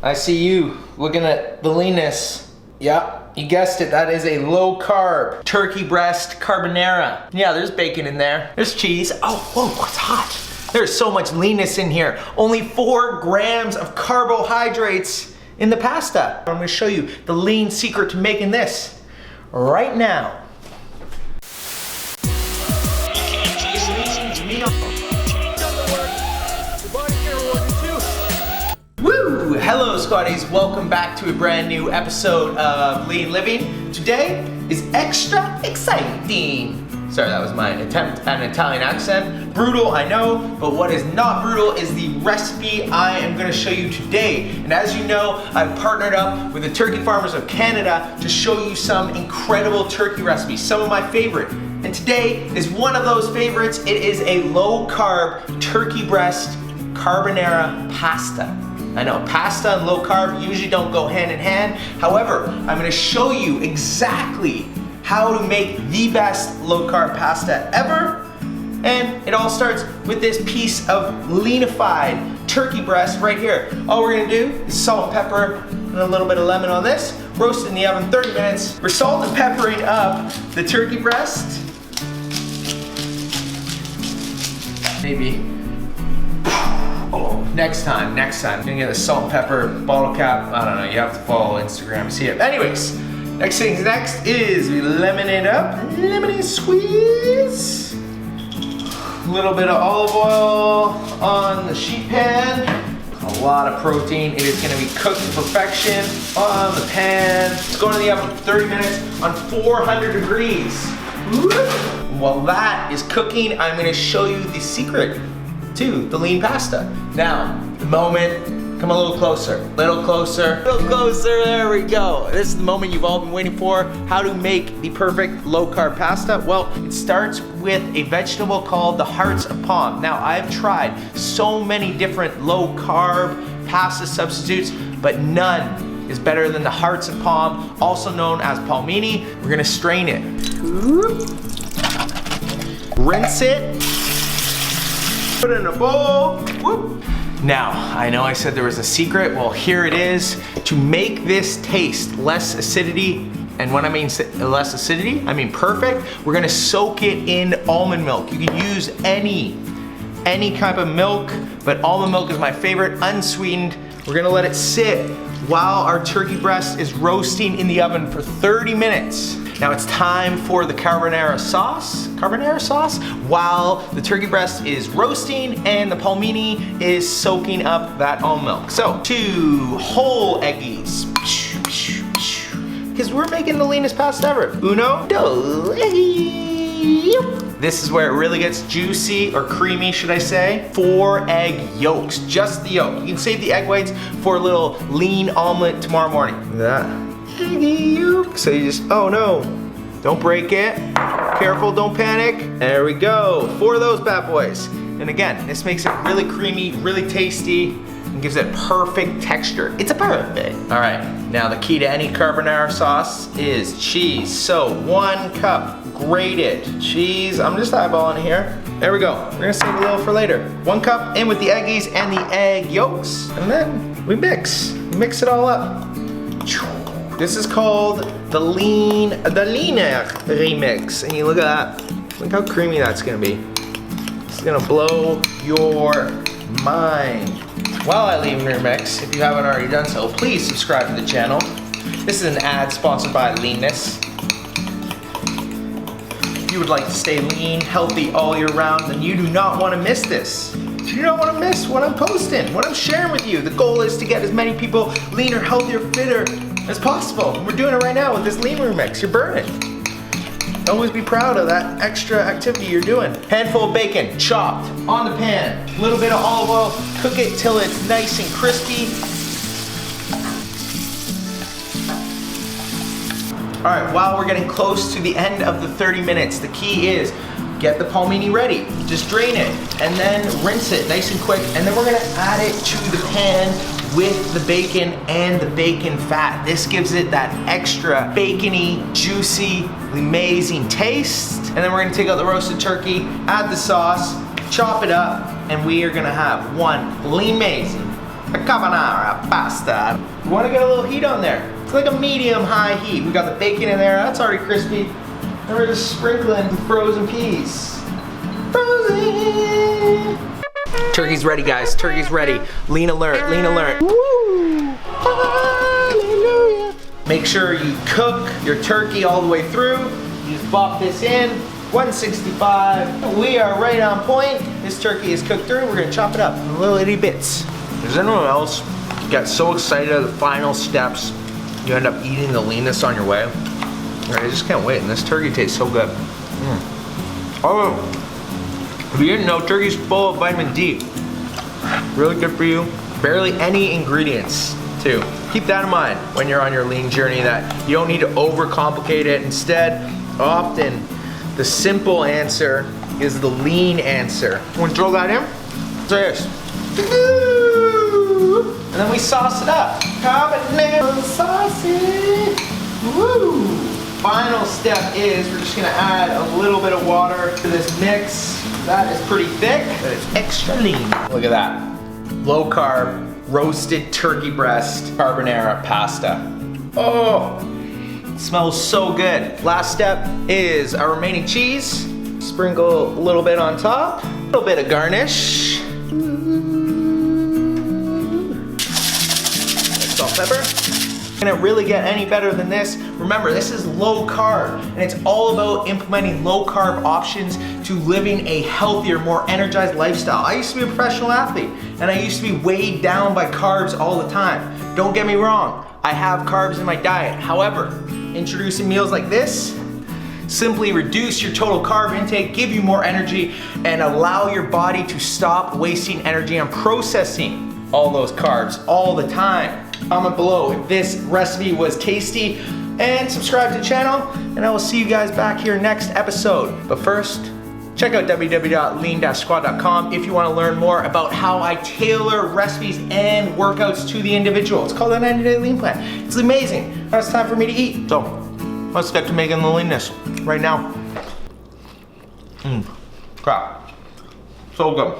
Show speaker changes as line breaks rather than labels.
I see you looking at the leanness. Yeah, you guessed it, that is a low carb turkey breast carbonara. Yeah, there's bacon in there. There's cheese. Oh, whoa, it's hot. There's so much leanness in here. Only 4 grams of carbohydrates in the pasta. I'm gonna show you the lean secret to making this right now. Woo! Hello Squaddies, welcome back to a brand new episode of Lean Living. Today is extra exciting. Sorry, that was my attempt at an Italian accent. Brutal, I know, but what is not brutal is the recipe I am gonna show you today. And as you know, I've partnered up with the Turkey Farmers of Canada to show you some incredible turkey recipes, some of my favorite. And today is one of those favorites. It is a low carb turkey breast carbonara pasta. I know pasta and low carb usually don't go hand in hand. However, I'm gonna show you exactly how to make the best low carb pasta ever. And it all starts with this piece of leanified turkey breast right here. All we're gonna do is salt and pepper and a little bit of lemon on this. Roast it in the oven 30 minutes. We're salt and peppering up the turkey breast. Maybe. Oh, next time. You're gonna get the salt and pepper bottle cap. I don't know, you have to follow Instagram to see it. Anyways, next is we lemon it up. Lemon squeeze. A little bit of olive oil on the sheet pan. A lot of protein. It is gonna be cooked to perfection on the pan. It's going to the oven for 30 minutes on 400 degrees. While that is cooking, I'm gonna show you the secret to the lean pasta. Now, the moment, come a little closer, there we go. This is the moment you've all been waiting for, how to make the perfect low carb pasta. Well, it starts with a vegetable called the hearts of palm. Now, I've tried so many different low carb pasta substitutes, but none is better than the hearts of palm, also known as palmini. We're gonna strain it. Rinse it. Put it in a bowl. Whoop. Now, I know I said there was a secret. Well, here it is. To make this taste less acidity, and when I mean less acidity, I mean perfect, we're gonna soak it in almond milk. You can use any type of milk, but almond milk is my favorite, unsweetened. We're gonna let it sit while our turkey breast is roasting in the oven for 30 minutes. Now it's time for the carbonara sauce. While the turkey breast is roasting and the palmini is soaking up that almond milk. So 2 whole eggies. Because we're making the leanest pasta ever. Uno, dos, This is where it really gets juicy, or creamy, should I say. 4 egg yolks, just the yolk. You can save the egg whites for a little lean omelet tomorrow morning. Look at that. Eggy yolk. So you just, oh no, don't break it. Careful, don't panic. There we go, 4 of those bad boys. And again, this makes it really creamy, really tasty, and gives it perfect texture. It's a perfect. All right, now the key to any carbonara sauce is cheese. So 1 cup grated cheese. I'm just eyeballing here. There we go. We're gonna save a little for later. 1 cup in with the eggies and the egg yolks. And then we mix it all up. This is called the leaner remix. And you look at that. Look how creamy that's gonna be. It's gonna blow your mind. While I lean remix, if you haven't already done so, please subscribe to the channel. This is an ad sponsored by Leanness. If you would like to stay lean, healthy all year round, then you do not want to miss this. You don't want to miss what I'm posting, what I'm sharing with you. The goal is to get as many people leaner, healthier, fitter as possible. We're doing it right now with this lean remix. You're burning. Always be proud of that extra activity you're doing. Handful of bacon, chopped, on the pan. A little bit of olive oil. Cook it till it's nice and crispy. All right, while we're getting close to the end of the 30 minutes, the key is get the palmini ready. Just drain it and then rinse it nice and quick. And then we're gonna add it to the pan with the bacon and the bacon fat. This gives it that extra bacony, juicy, amazing taste. And then we're gonna take out the roasted turkey, add the sauce, chop it up, and we are gonna have one lean amazing a carbonara pasta. You want to get a little heat on there. It's like a medium-high heat. We got the bacon in there. That's already crispy. And we're just sprinkling frozen peas. Frozen! Turkey's ready, guys. Turkey's ready. Lean alert, lean alert. Woo! Hallelujah. Make sure you cook your turkey all the way through. You just bop this in. 165. We are right on point. This turkey is cooked through. We're gonna chop it up in little itty bits. Does anyone else get so excited at the final steps, you end up eating the leanness on your way? I just can't wait. And this turkey tastes so good. Oh, if you didn't know, turkey's full of vitamin D. Really good for you. Barely any ingredients, too. Keep that in mind when you're on your lean journey, that you don't need to overcomplicate it. Instead, often, the simple answer is the lean answer. Want to throw that in? Cheers. And then we sauce it up. Carbonara saucy. Woo! Final step is we're just gonna add a little bit of water to this mix. That is pretty thick, but it's extra lean. Look at that. Low carb, roasted turkey breast, carbonara pasta. Oh! Smells so good. Last step is our remaining cheese. Sprinkle a little bit on top. A little bit of garnish. Salt, pepper. Can it really get any better than this? Remember, this is low carb, and it's all about implementing low carb options to living a healthier, more energized lifestyle. I used to be a professional athlete, and I used to be weighed down by carbs all the time. Don't get me wrong, I have carbs in my diet. However, introducing meals like this simply reduce your total carb intake, give you more energy, and allow your body to stop wasting energy on processing all those carbs all the time. Comment below if this recipe was tasty, and subscribe to the channel, and I will see you guys back here next episode. But first, check out www.lean-squad.com if you want to learn more about how I tailor recipes and workouts to the individual. It's called the 90-Day Lean Plan. It's amazing. Now it's time for me to eat. So, let's get to making the leanness right now. Crap. So good.